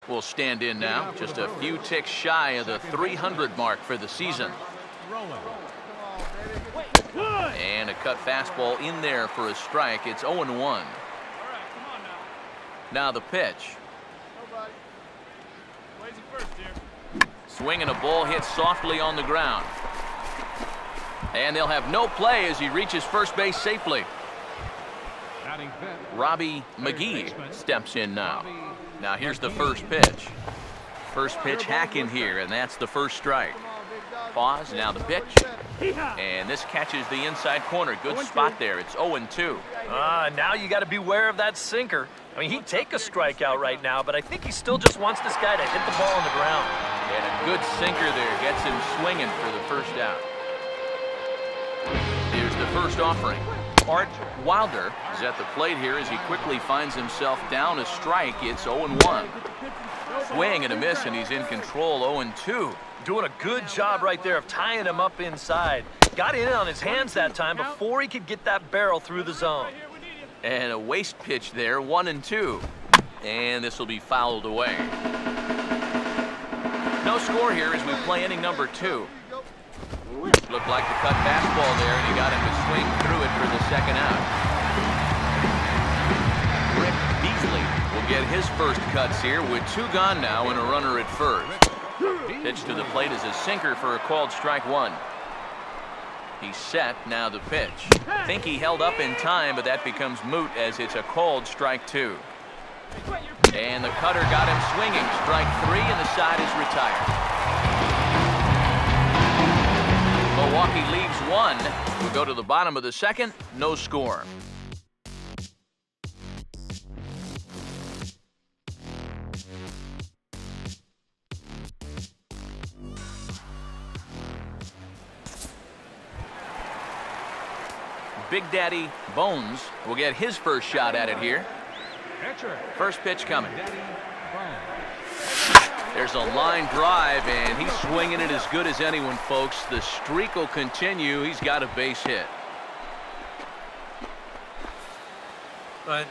will stand in now, just a few ticks shy of the 300 mark for the season. And a cut fastball in there for a strike. It's 0-1. Now the pitch. Swing and a ball hit softly on the ground. And they'll have no play as he reaches first base safely. Robbie McGee steps in now. Now here's the first pitch. First pitch hack in here, and that's the first strike. Pause, now the pitch. And this catches the inside corner. Good spot there. It's 0-2. Now you got to beware of that sinker. I mean, he'd take a strikeout right now, but I think he still just wants this guy to hit the ball on the ground. And a good sinker there gets him swinging for the first out. Here's the first offering. Art Wilder is at the plate here as he quickly finds himself down a strike. It's 0-1. Swing and a miss, and he's in control. 0-2. Doing a good job right there of tying him up inside. Got in on his hands that time before he could get that barrel through the zone. And a waste pitch there, 1-2. And this will be fouled away. No score here as we play inning number 2. Looked like the cut fastball there, and he got him to swing through it for the second out. Rick Beasley will get his first cuts here with 2 gone now and a runner at first. Pitch to the plate is a sinker for a called strike 1. He's set, now the pitch. Think he held up in time, but that becomes moot as it's a called strike 2. And the cutter got him swinging. Strike 3, and the side is retired. Milwaukee leaves 1. We'll go to the bottom of the second. No score. Big Daddy Bones will get his first shot at it here. First pitch coming. There's a line drive, and he's swinging it as good as anyone, folks. The streak will continue. He's got a base hit.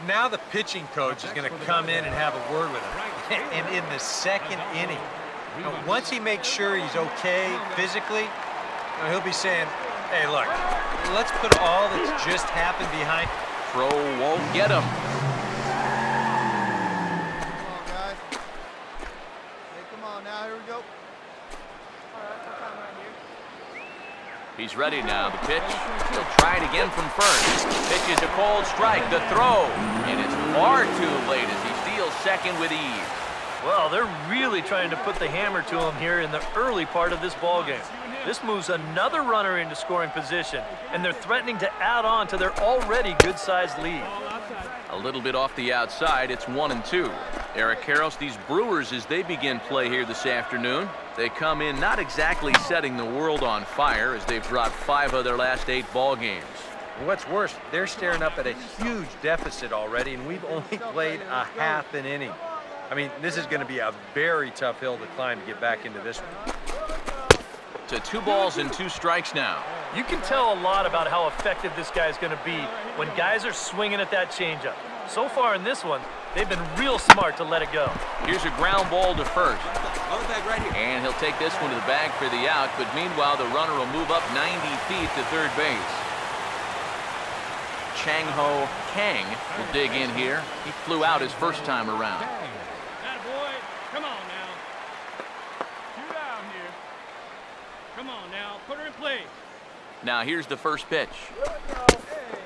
Now the pitching coach is going to come in and have a word with him. And in the second inning, once he makes sure he's okay physically, he'll be saying, hey, look, let's put all that's just happened behind. Throw won't get him. He's ready now. The pitch. He'll try it again from first. Pitch is a cold strike. The throw. And it's far too late as he steals second with ease. Well, they're really trying to put the hammer to him here in the early part of this ballgame. This moves another runner into scoring position, and they're threatening to add on to their already good-sized lead. A little bit off the outside. It's 1-2. Eric Karros, these Brewers, as they begin play here this afternoon, they come in not exactly setting the world on fire as they've dropped 5 of their last 8 ball games. What's worse, they're staring up at a huge deficit already, and we've only played a half an inning. I mean, this is going to be a very tough hill to climb to get back into this one. To 2 balls and 2 strikes now. You can tell a lot about how effective this guy is going to be when guys are swinging at that changeup. So far in this one, they've been real smart to let it go. Here's a ground ball to first. And he'll take this one to the bag for the out, but meanwhile the runner will move up 90 feet to third base. Chang-Ho Kang will dig in here. He flew out his first time around. Attaboy. Come on now. Shoot out here. Come on now. Put her in play. Now here's the first pitch.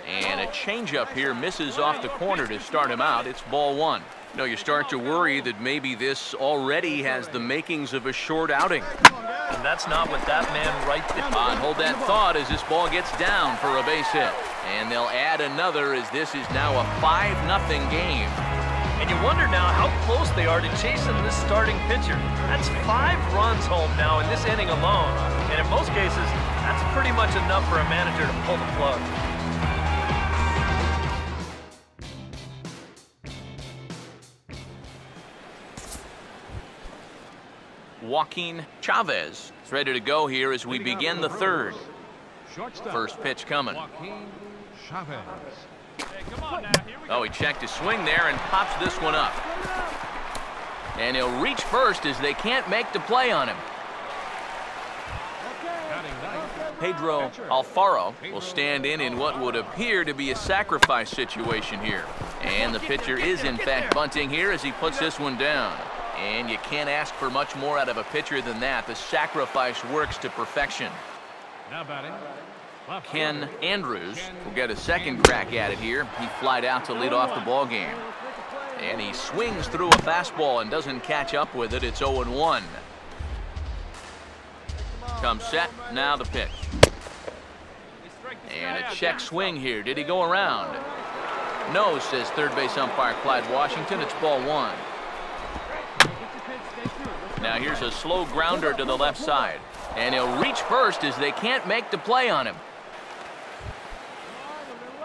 And a changeup here misses off the corner to start him out. It's ball 1. No, you start to worry that maybe this already has the makings of a short outing. And that's not what that man right there. Hold that thought as this ball gets down for a base hit. And they'll add another as this is now a 5-0 game. And you wonder now how close they are to chasing this starting pitcher. That's 5 runs home now in this inning alone. And in most cases, that's pretty much enough for a manager to pull the plug. Joaquin Chavez is ready to go here as we begin the third. First pitch coming. Oh, he checked his swing there and pops this one up. And he'll reach first as they can't make the play on him. Pedro Alfaro will stand in what would appear to be a sacrifice situation here. And the pitcher is in fact bunting here as he puts this one down. And you can't ask for much more out of a pitcher than that. The sacrifice works to perfection. Now batting. Ken Andrews will get a second crack at it here. He flied out to lead off the ball game. And he swings through a fastball and doesn't catch up with it. It's 0-1. Comes set, now the pitch. And a check swing here. Did he go around? No, says third base umpire Clyde Washington. It's ball 1. Now here's a slow grounder to the left side. And he'll reach first as they can't make the play on him.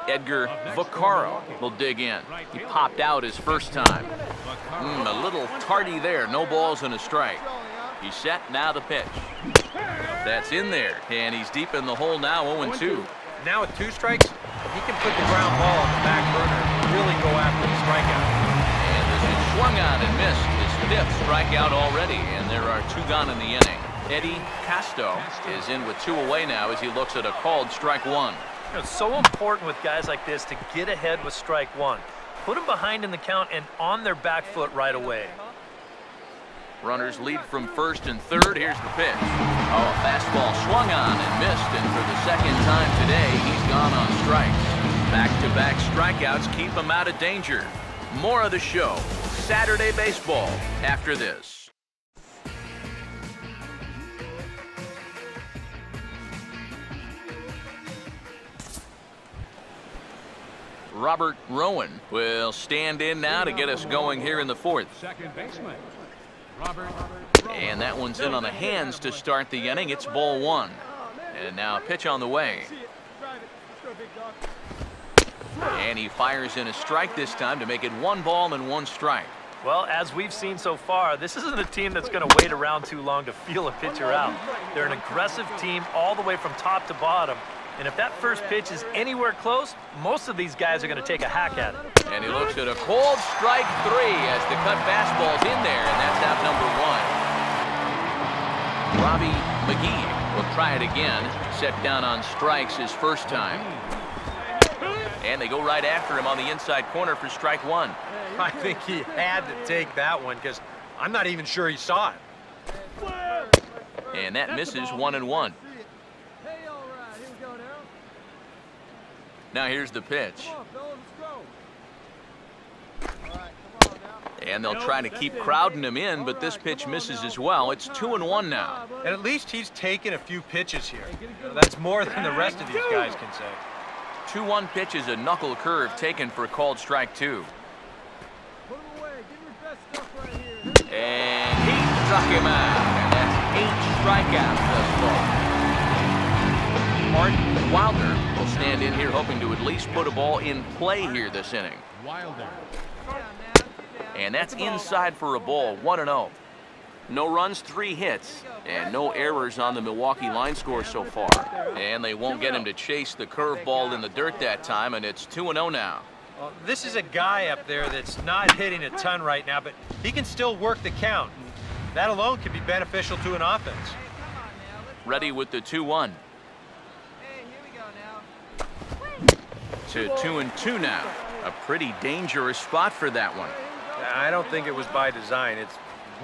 Edgar Vaccaro will dig in. He popped out his first time. A little tardy there. No balls and a strike. He's set, now the pitch. That's in there, and he's deep in the hole now, 0-2. Now with 2 strikes, he can put the ground ball on the back burner and really go after the strikeout. And this is swung on and missed. His 5th strikeout already, and there are 2 gone in the inning. Eddie Casto is in with 2 away now as he looks at a called strike 1. It's so important with guys like this to get ahead with strike 1. Put them behind in the count and on their back foot right away. Runners lead from first and third. Here's the pitch. Oh, fastball swung on and missed, and for the second time today, he's gone on strikes. Back-to-back strikeouts keep him out of danger. More of the show, Saturday Baseball, after this. Robert Rowan will stand in now to get us going here in the 4th. Second baseman. Robert. And that one's in on the hands to start the inning. It's ball 1. And now a pitch on the way. And he fires in a strike this time to make it 1 ball and 1 strike. Well, as we've seen so far, this isn't a team that's going to wait around too long to feel a pitcher out. They're an aggressive team all the way from top to bottom. And if that first pitch is anywhere close, most of these guys are going to take a hack at it. And he looks at a cold strike 3 as the cut fastball's in there, and that's out number 1. Robbie McGee will try it again. Set down on strikes his first time. And they go right after him on the inside corner for strike 1. I think he had to take that one because I'm not even sure he saw it. And that misses 1-1. Now here's the pitch. And they'll try to keep crowding him in, but this pitch misses as well. It's 2-1 now. And at least he's taken a few pitches here. That's more than the rest of these guys can say. 2-1 pitch is a knuckle curve taken for a called strike 2. And he struck him out. And that's 8 strikeouts thus far. Martin Wilder will stand in here hoping to at least put a ball in play here this inning. Wilder. And that's inside for a ball, 1-0. No runs, 3 hits, and no errors on the Milwaukee line score so far. And they won't get him to chase the curveball in the dirt that time, and it's 2-0 now. Well, this is a guy up there that's not hitting a ton right now, but he can still work the count. That alone can be beneficial to an offense. Ready with the 2-1. To 2-2 now. A pretty dangerous spot for that one. I don't think it was by design. It's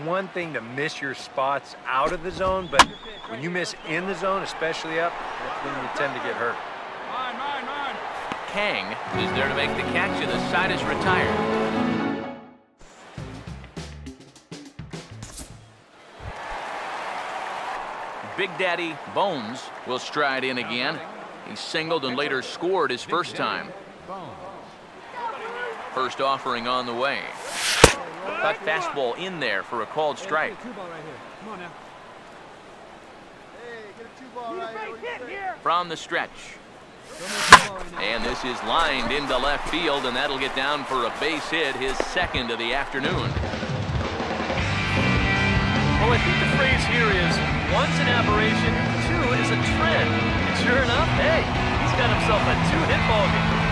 one thing to miss your spots out of the zone, but when you miss in the zone, especially up, that's when you tend to get hurt. Mine. Kang is there to make the catch, and the side is retired. Big Daddy Bones will stride in again. He singled and later scored his first time. First offering on the way. Cut fastball in there for a called strike. From the stretch. And this is lined into left field, and that'll get down for a base hit, his second of the afternoon. Well, I think the phrase here is, 1's an aberration, 2 is a trend. And sure enough, hey, he's got himself a 2-hit ball game.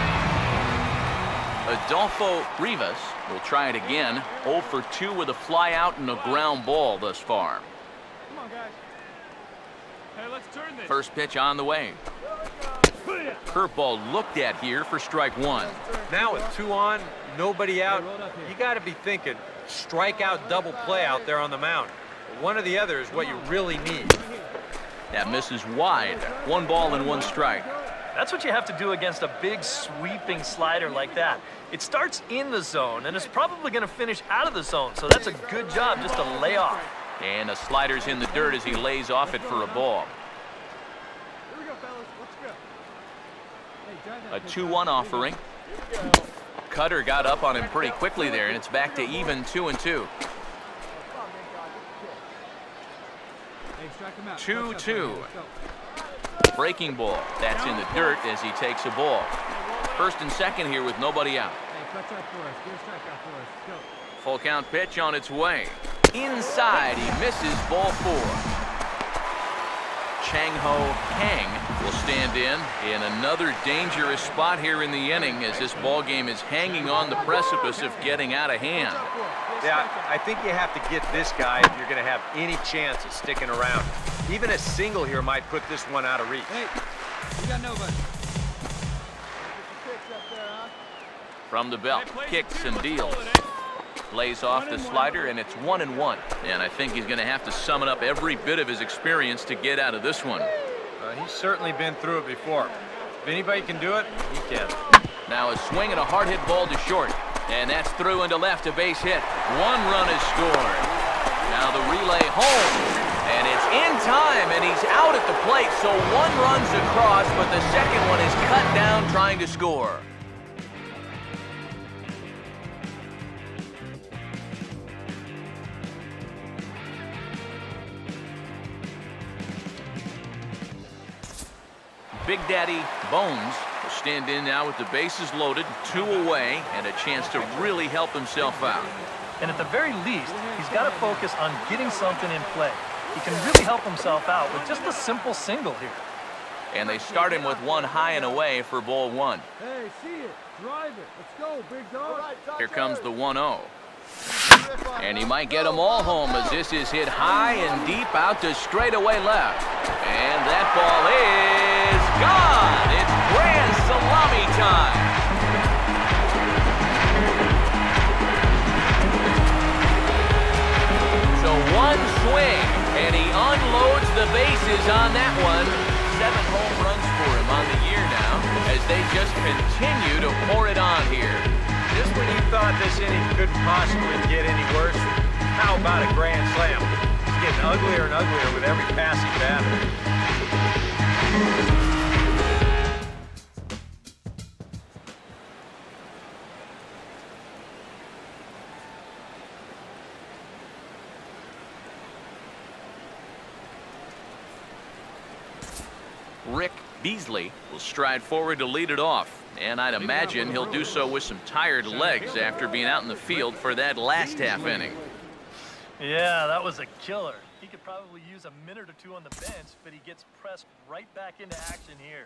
A Adolfo Rivas will try it again. 0 for 2 with a fly out and a ground ball thus far. Come on, guys. Hey, let's turn this. First pitch on the way. Curveball looked at here for strike 1. Now with 2 on, nobody out, you got to be thinking strikeout double play out there on the mound. One or the other is what you really need. That misses wide. 1 ball and 1 strike. That's what you have to do against a big sweeping slider like that. It starts in the zone and it's probably going to finish out of the zone, so that's a good job just to lay off. And a slider's in the dirt as he lays off it for a ball. Here we go, fellas. Let's go. Hey, 2-1 offering. Cutter got up on him pretty quickly there, and it's back to even 2-2. 2-2. Breaking ball. That's in the dirt as he takes a ball. First and second here with nobody out. Full count pitch on its way. Inside, he misses ball 4. Chang-Ho Kang will stand in another dangerous spot here in the inning as this ball game is hanging on the precipice of getting out of hand. Yeah, I think you have to get this guy if you're going to have any chance of sticking around. Even a single here might put this one out of reach. Hey, you got nobody. From the belt, kicks and deals. Lays off the slider, and it's 1-1. And I think he's going to have to summon up every bit of his experience to get out of this one. He's certainly been through it before. If anybody can do it, he can. Now a swing and a hard hit ball to short. And that's through into left, a base hit. 1 run is scored. Now the relay home. And it's in time, and he's out at the plate. So 1 run's across, but the second one is cut down trying to score. Big Daddy Bones will stand in now with the bases loaded, 2 away, and a chance to really help himself out. And at the very least, he's got to focus on getting something in play. He can really help himself out with just a simple single here. And they start him with 1 high and away for ball 1. Hey, see it. Drive it. Let's go, big dog. Here comes the 1-0. And he might get them all home as this is hit high and deep out to straightaway left. And that ball is gone. It's grand salami time. So 1 swing, and he unloads the bases on that one. 7 home runs for him on the year now as they just continue to pour it on here. Just when you thought this inning couldn't possibly get any worse, how about a grand slam? It's getting uglier and uglier with every passing batter. Rick Beasley will stride forward to lead it off. And I'd imagine he'll do so with some tired legs after being out in the field for that last half inning. Yeah, that was a killer. He could probably use a minute or 2 on the bench, but he gets pressed right back into action here.